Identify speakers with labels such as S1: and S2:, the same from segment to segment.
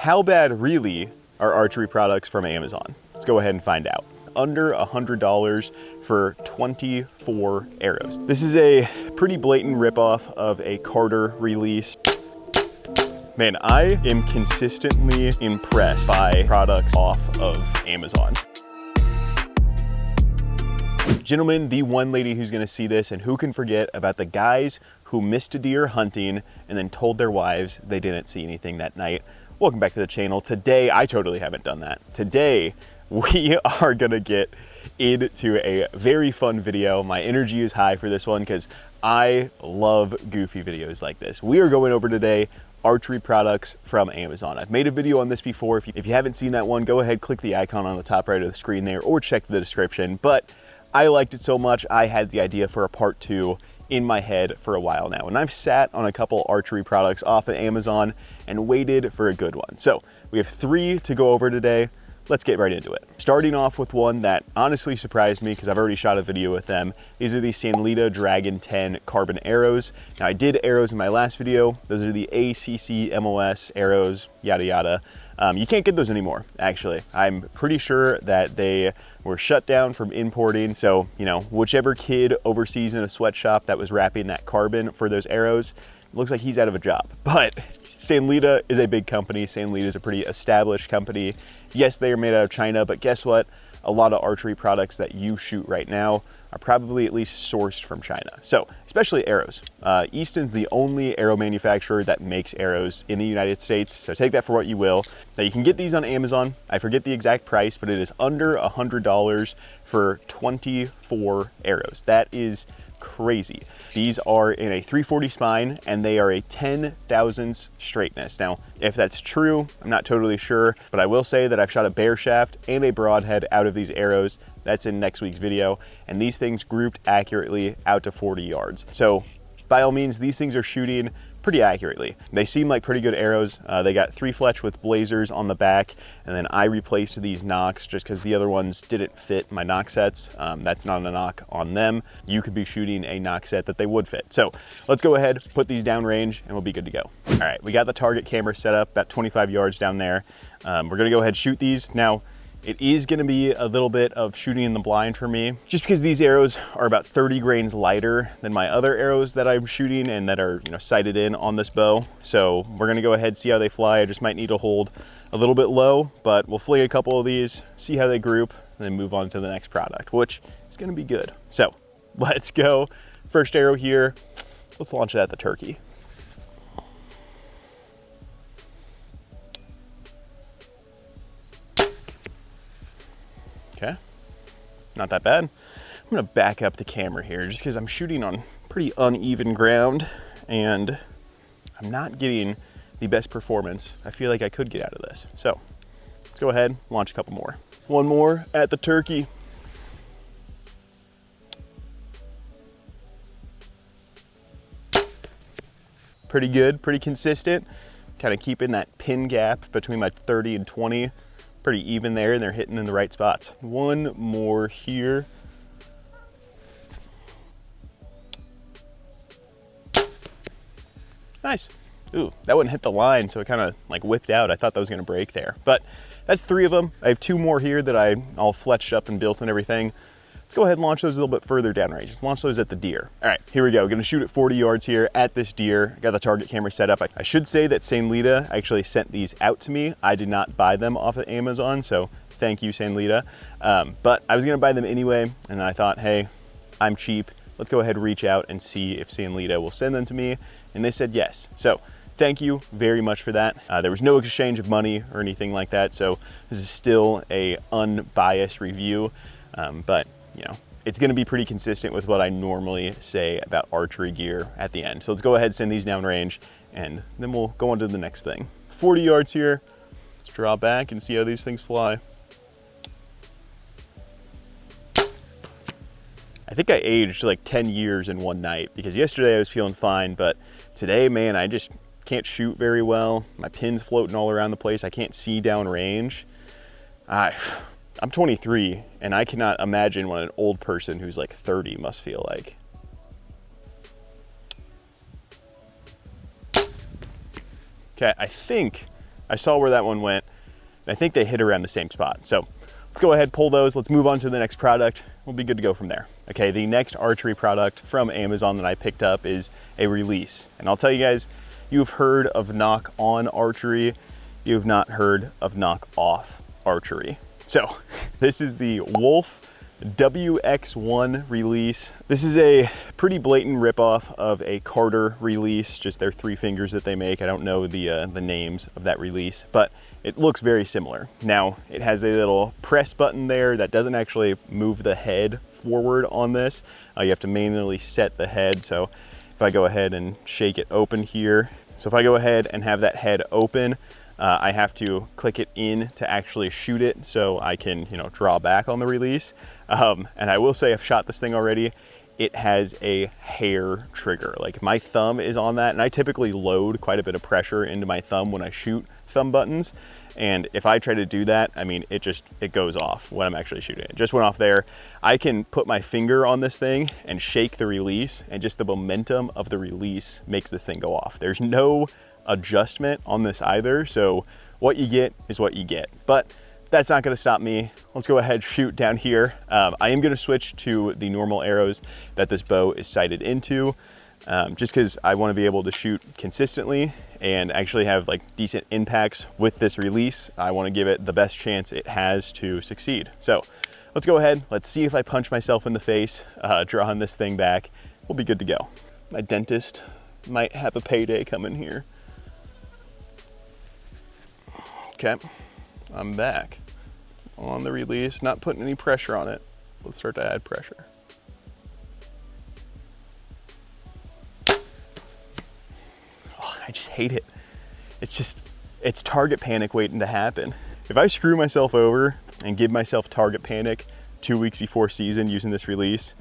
S1: How bad really are archery products from Amazon? Let's go ahead and find out. Under $100 for 24 arrows. This is a pretty blatant ripoff of a Carter release. Man, I am consistently impressed by products off of Amazon. Gentlemen, the one lady who's gonna see this, and who can forget about the guys who missed a deer hunting and then told their wives they didn't see anything that night. Welcome back to the channel. Today, I totally haven't done that. Today, we are gonna get into a very fun video. My energy is high for this one because I love goofy videos like this. We are going over today archery products from Amazon. I've made a video on this before. If you haven't seen that one, go ahead, click the icon on the top right of the screen there or check the description. But I liked it so much, I had the idea for a part 2 in my head for a while now. And I've sat on a couple archery products off of Amazon and waited for a good one. So we have 3 to go over today. Let's get right into it. Starting off with one that honestly surprised me because I've already shot a video with them. These are the Sanlita Dragon 10 carbon arrows. Now I did arrows in my last video. Those are the ACC MOS arrows, yada yada. You can't get those anymore, actually. I'm pretty sure that they were shut down from importing. So, you know, whichever kid overseas in a sweatshop that was wrapping that carbon for those arrows, looks like he's out of a job. But Sanlita is a big company. Sanlita is a pretty established company. Yes, they are made out of China, but guess what? A lot of archery products that you shoot right now are probably at least sourced from China. So, especially arrows. Easton's the only arrow manufacturer that makes arrows in the United States. So take that for what you will. Now you can get these on Amazon. I forget the exact price, but it is under $100 for 24 arrows. That is crazy. These are in a 340 spine and they are a 10 thousandths straightness. Now, if that's true, I'm not totally sure, but I will say that I've shot a bear shaft and a broadhead out of these arrows. That's in next week's video. And these things grouped accurately out to 40 yards. So by all means, these things are shooting pretty accurately. They seem like pretty good arrows. They got 3 fletch with blazers on the back, and then I replaced these nocks just because the other ones didn't fit my nock sets. That's not a knock on them. You could be shooting a nock set that they would fit. So let's go ahead, put these down range, and we'll be good to go. All right, we got the target camera set up about 25 yards down there. We're gonna go ahead and shoot these. Now, it is gonna be a little bit of shooting in the blind for me, just because these arrows are about 30 grains lighter than my other arrows that I'm shooting and that are, you know, sighted in on this bow. So we're gonna go ahead, see how they fly. I just might need to hold a little bit low, but we'll fling a couple of these, see how they group, and then move on to the next product, which is gonna be good. So let's go. First arrow here, let's launch it at the turkey. Okay, not that bad. I'm gonna back up the camera here just because I'm shooting on pretty uneven ground and I'm not getting the best performance I feel like I could get out of this. So let's go ahead, launch a couple more. One more at the turkey. Pretty good, pretty consistent. Kind of keeping that pin gap between my 30 and 20. Pretty even there, and they're hitting in the right spots. One more here. Nice. Ooh, that wouldn't hit the line, so it kind of like whipped out. I thought that was gonna break there, but that's 3 of them. I have 2 more here that I all fletched up and built and everything. Let's go ahead and launch those a little bit further downrange. Let's launch those at the deer. All right, here we go. Gonna shoot at 40 yards here at this deer. Got the target camera set up. I should say that Sanlita actually sent these out to me. I did not buy them off of Amazon, so thank you, Sanlita. But I was gonna buy them anyway, and then I thought, hey, I'm cheap. Let's go ahead and reach out and see if Sanlita will send them to me. And they said yes. So thank you very much for that. There was no exchange of money or anything like that, so this is still a unbiased review, but you know, it's gonna be pretty consistent with what I normally say about archery gear at the end. So let's go ahead, send these down range, and then we'll go on to the next thing. 40 yards here. Let's draw back and see how these things fly. I think I aged like 10 years in one night because yesterday I was feeling fine, but today, man, I just can't shoot very well. My pin's floating all around the place. I can't see down range. I'm 23 and I cannot imagine what an old person who's like 30 must feel like. Okay, I think I saw where that one went. I think they hit around the same spot. So let's go ahead, pull those. Let's move on to the next product. We'll be good to go from there. Okay, the next archery product from Amazon that I picked up is a release. And I'll tell you guys, you've heard of knock on archery. You've not heard of knock off archery. So this is the Wolf WX1 release. This is a pretty blatant ripoff of a Carter release, just their 3 fingers that they make. I don't know the names of that release, but it looks very similar. Now, it has a little press button there that doesn't actually move the head forward on this. You have to manually set the head. So if I go ahead and shake it open here, so if I go ahead and have that head open, I have to click it in to actually shoot it so I can, draw back on the release. And I will say I've shot this thing already. It has a hair trigger. Like my thumb is on that, and I typically load quite a bit of pressure into my thumb when I shoot thumb buttons. And if I try to do that, I mean, it goes off when I'm actually shooting. It just went off there. I can put my finger on this thing and shake the release, and just the momentum of the release makes this thing go off. There's no adjustment on this either, so what you get is what you get. But that's not going to stop me. Let's go ahead, shoot down here. I am going to switch to the normal arrows that this bow is sighted into, just because I want to be able to shoot consistently and actually have like decent impacts with this release. I want to give it the best chance it has to succeed. So let's go ahead. Let's see if I punch myself in the face drawing this thing back. We'll be good to go. My dentist might have a payday coming here. Okay, I'm back on the release, not putting any pressure on it. Let's start to add pressure. Oh, I just hate it. It's target panic waiting to happen. If I screw myself over and give myself target panic 2 weeks before season using this release,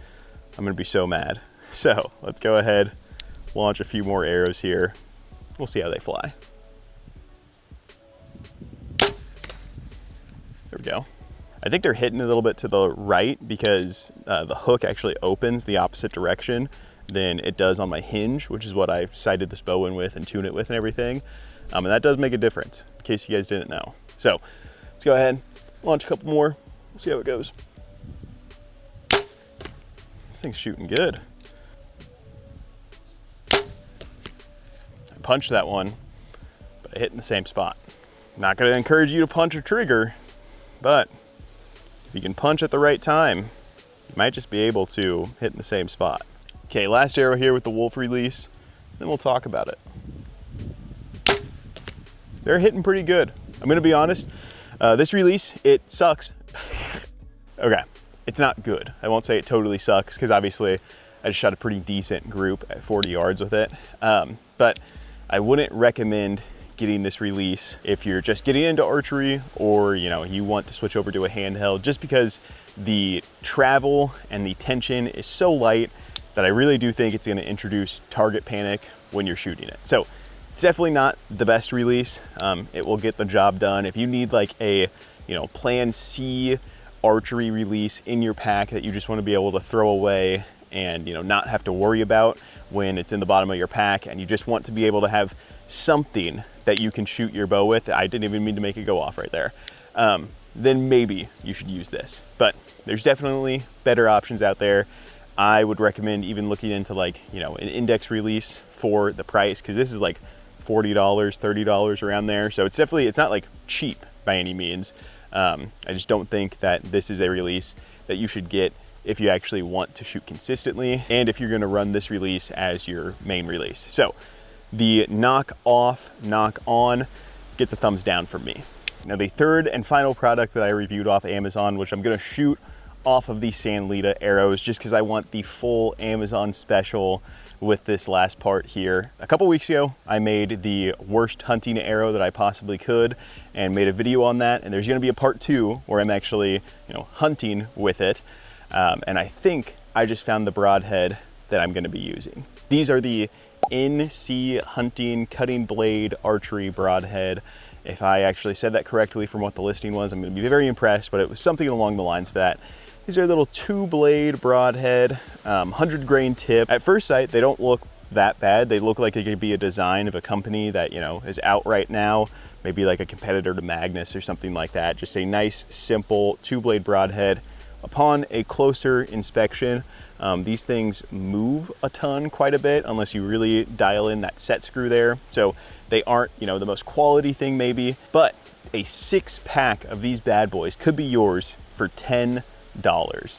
S1: I'm gonna be so mad. So let's go ahead, launch a few more arrows here. We'll see how they fly. There we go. I think they're hitting a little bit to the right because the hook actually opens the opposite direction than it does on my hinge, which is what I sighted this bow in with and tune it with and everything. And that does make a difference, in case you guys didn't know. So let's go ahead, launch a couple more, see how it goes. This thing's shooting good. I punched that one, but I hit in the same spot. I'm not gonna encourage you to punch a trigger, but if you can punch at the right time, you might just be able to hit in the same spot. Okay, last arrow here with the Wolf release, then we'll talk about it. They're hitting pretty good. I'm gonna be honest, this release, it sucks. Okay, it's not good. I won't say it totally sucks, because obviously I just shot a pretty decent group at 40 yards with it. But I wouldn't recommend getting this release if you're just getting into archery, or you want to switch over to a handheld, just because the travel and the tension is so light that I really do think it's going to introduce target panic when you're shooting it. So it's definitely not the best release. It will get the job done. If you need like a plan C archery release in your pack that you just want to be able to throw away and not have to worry about when it's in the bottom of your pack, and you just want to be able to have something that you can shoot your bow with, I didn't even mean to make it go off right there, then maybe you should use this. But there's definitely better options out there. I would recommend even looking into like, an index release for the price, because this is like $40, $30 around there. So it's not like cheap by any means. I just don't think that this is a release that you should get if you actually want to shoot consistently, and if you're gonna run this release as your main release. So the knock off, knock on gets a thumbs down from me. Now the third and final product that I reviewed off Amazon, which I'm gonna shoot off of the Sanlita arrows, just because I want the full Amazon special with this last part here. A couple weeks ago, I made the worst hunting arrow that I possibly could and made a video on that. And there's gonna be a part 2 where I'm actually, hunting with it. And I think I just found the broadhead that I'm gonna be using. These are the NC Hunting Cutting Blade Archery Broadhead. If I actually said that correctly from what the listing was, I'm gonna be very impressed, but it was something along the lines of that. These are little 2-blade broadhead, 100 grain tip. At first sight, they don't look that bad. They look like it could be a design of a company that, is out right now, maybe like a competitor to Magnus or something like that. Just a nice, simple 2-blade broadhead. Upon a closer inspection, these things move a ton quite a bit unless you really dial in that set screw there. So they aren't, you know, the most quality thing maybe, but a 6-pack of these bad boys could be yours for $10.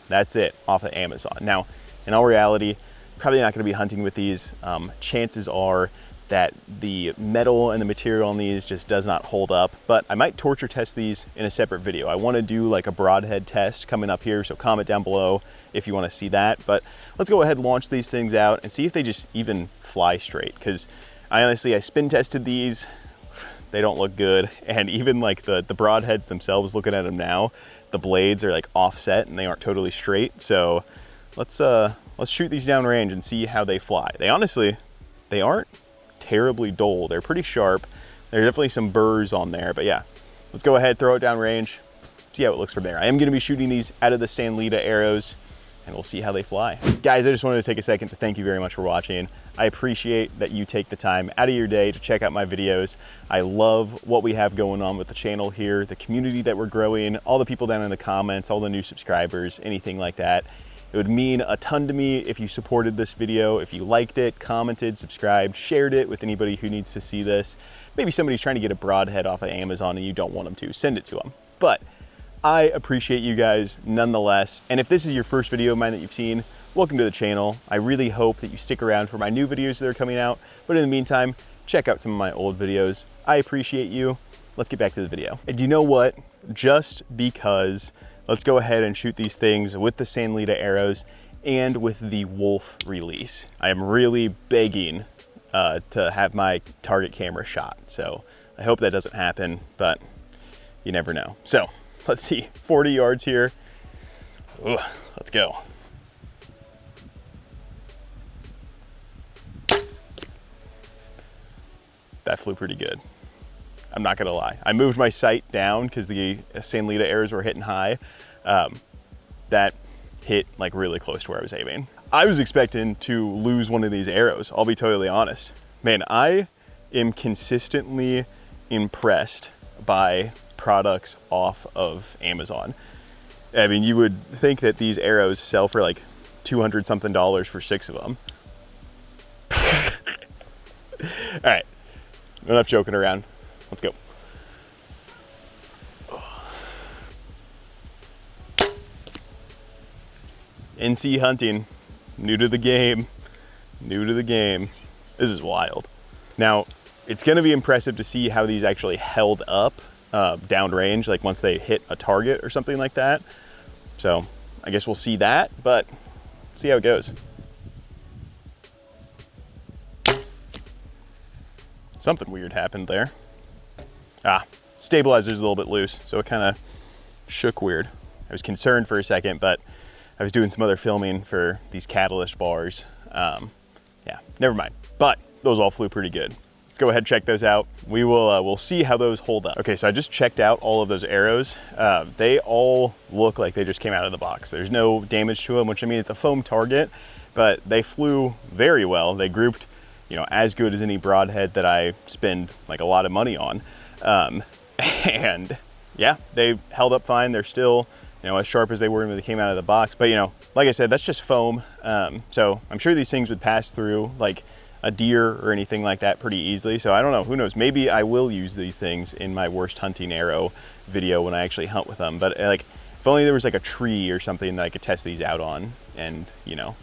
S1: That's it, off of Amazon. Now, in all reality, probably not gonna be hunting with these. Chances are that the metal and the material on these just does not hold up, but I might torture test these in a separate video. I wanna do like a broadhead test coming up here, so comment down below if you wanna see that. But let's go ahead and launch these things out and see if they just even fly straight, because I spin tested these, they don't look good. And even like the broadheads themselves, looking at them now, the blades are like offset and they aren't totally straight. So let's shoot these down range and see how they fly. They aren't terribly dull. They're pretty sharp. There are definitely some burrs on there, but yeah, let's go ahead, throw it down range, see how it looks from there. I am gonna be shooting these out of the Sanlita arrows, and we'll see how they fly. Guys, I just wanted to take a second to thank you very much for watching. I appreciate that you take the time out of your day to check out my videos. I love what we have going on with the channel here, the community that we're growing, all the people down in the comments, all the new subscribers, anything like that. It would mean a ton to me if you supported this video, if you liked it, commented, subscribed, shared it with anybody who needs to see this. Maybe somebody's trying to get a broadhead off of Amazon and you don't want them to, send it to them. But I appreciate you guys nonetheless. And if this is your first video of mine that you've seen, welcome to the channel. I really hope that you stick around for my new videos that are coming out. But in the meantime, check out some of my old videos. I appreciate you. Let's get back to the video. And you know what? Just because, let's go ahead and shoot these things with the Sanlita arrows and with the Wolf release. I am really begging to have my target camera shot. So I hope that doesn't happen, but you never know. So let's see, 40 yards here. Ugh, let's go. That flew pretty good. I'm not gonna lie. I moved my sight down because the Sanlita arrows were hitting high. That hit like really close to where I was aiming. I was expecting to lose one of these arrows, I'll be totally honest. Man, I am consistently impressed by products off of Amazon. I mean, you would think that these arrows sell for like $200 something for 6 of them. All right, enough joking around. Let's go. NC hunting, new to the game. This is wild. Now, it's gonna be impressive to see how these actually held up downrange, like once they hit a target or something like that. So I guess we'll see that, but see how it goes. Something weird happened there. Stabilizer's a little bit loose, so it kind of shook weird. I was concerned for a second, but I was doing some other filming for these catalyst bars. Yeah, never mind. But those all flew pretty good. Let's go ahead and check those out. We'll see how those hold up. Okay, so I just checked out all of those arrows. They all look like they just came out of the box. There's no damage to them, which I mean, it's a foam target, but they flew very well. They grouped, you know, as good as any broadhead that I spend like a lot of money on. And yeah, they held up fine. They're still, you know, as sharp as they were when they came out of the box. But you know, like I said, that's just foam. So I'm sure these things would pass through like a deer or anything like that pretty easily. So I don't know, who knows? Maybe I will use these things in my worst hunting arrow video when I actually hunt with them. But like, if only there was like a tree or something that I could test these out on, and you know.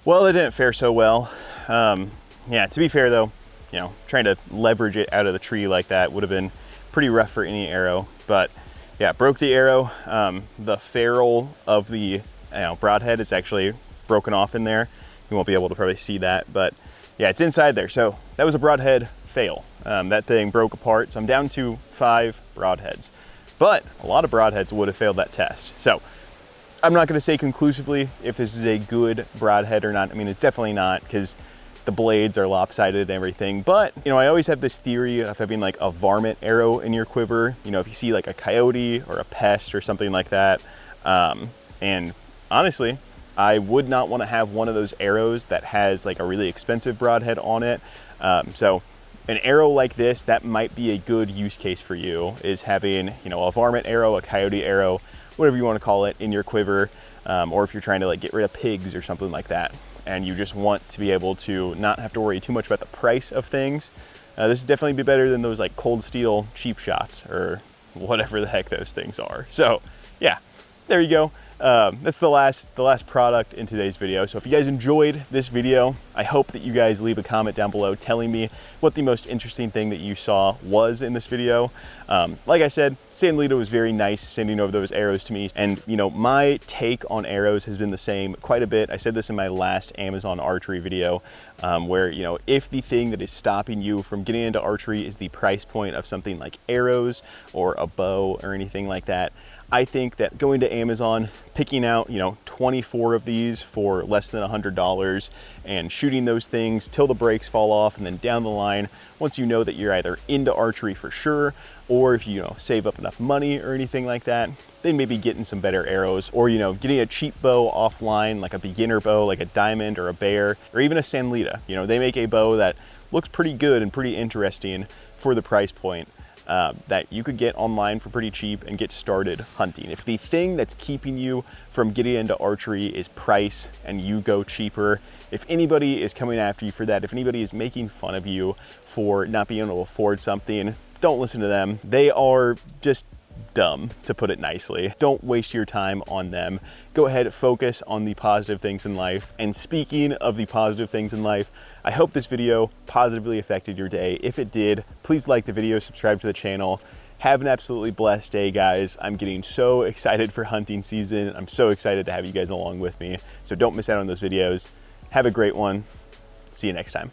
S1: Well, it didn't fare so well. Yeah, to be fair though, you know, trying to leverage it out of the tree like that would have been pretty rough for any arrow. But yeah, broke the arrow. The ferrule of the broadhead is actually broken off in there. You won't be able to probably see that, but yeah, it's inside there. So that was a broadhead fail. That thing broke apart. So I'm down to 5 broadheads, but a lot of broadheads would have failed that test. So I'm not going to say conclusively if this is a good broadhead or not. I mean, it's definitely not, because the blades are lopsided and everything. But, you know, I always have this theory of having like a varmint arrow in your quiver. You know, if you see like a coyote or a pest or something like that. And honestly, I would not want to have one of those arrows that has like a really expensive broadhead on it. So an arrow like this, that might be a good use case for you, is having, you know, a varmint arrow, a coyote arrow, whatever you want to call it, in your quiver, or if you're trying to like get rid of pigs or something like that, and you just want to be able to not have to worry too much about the price of things. This is definitely be better than those like cold steel cheap shots or whatever the heck those things are. So yeah, there you go. That's the last product in today's video. So if you guys enjoyed this video, I hope that you guys leave a comment down below telling me what the most interesting thing that you saw was in this video. Like I said, Sanlita was very nice sending over those arrows to me. And you know, my take on arrows has been the same quite a bit. I said this in my last Amazon archery video, where, you know, if the thing that is stopping you from getting into archery is the price point of something like arrows or a bow or anything like that, I think that going to Amazon, picking out, you know, 24 of these for less than $100 and shooting those things till the brakes fall off, and then down the line, once you know that you're either into archery for sure, or if you know, save up enough money or anything like that, then maybe getting some better arrows, or, you know, getting a cheap bow offline, like a beginner bow, like a diamond or a bear, or even a Sanlita. You know, they make a bow that looks pretty good and pretty interesting for the price point. That you could get online for pretty cheap and get started hunting. If the thing that's keeping you from getting into archery is price and you go cheaper, if anybody is coming after you for that, if anybody is making fun of you for not being able to afford something, don't listen to them. They are just dumb, to put it nicely. Don't waste your time on them. Go ahead, focus on the positive things in life. And speaking of the positive things in life, I hope this video positively affected your day. If it did, please like the video, subscribe to the channel. Have an absolutely blessed day, guys. I'm getting so excited for hunting season. I'm so excited to have you guys along with me. So don't miss out on those videos. Have a great one. See you next time.